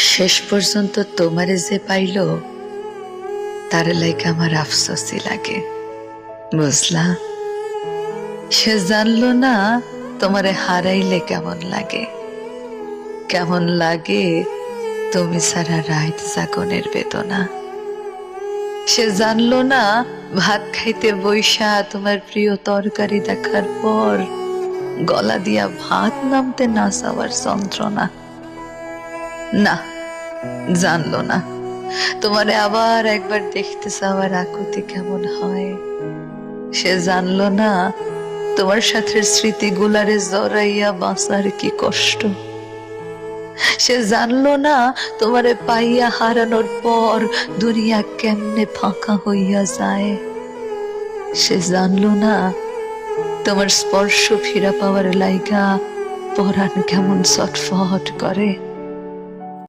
শেষ পর্যন্ত তোমারে যে পাইল তার লাইক আমার আফসোসই লাগে, বুঝলা? সে জানলো না তোমারে হারাইলে কেমন লাগে, কেমন লাগে তুমি ছাড়া রাত জাগনের বেদনা। সে জানলো না ভাত খাইতে বইসা তোমার প্রিয় তরকারি দেখার পর গলা দিয়া ভাত নামতে না চাওয়ার যন্ত্রণা। না, জানলো না তোমারে আবার একবার দেখতে চাওয়ার আকুতি কেমন হয়। সে জানলো না তোমার সাথে স্মৃতিগুলারে জড়াইয়া বাঁচার কি কষ্ট। সে জানলো না তোমারে পাইয়া হারানোর পর দুনিয়া কেমনে ফাঁকা হইয়া যায়। সে জানলো না তোমার স্পর্শ ফিরা পাওয়ার লাইগা পরাণ কেমন ছটফট করে।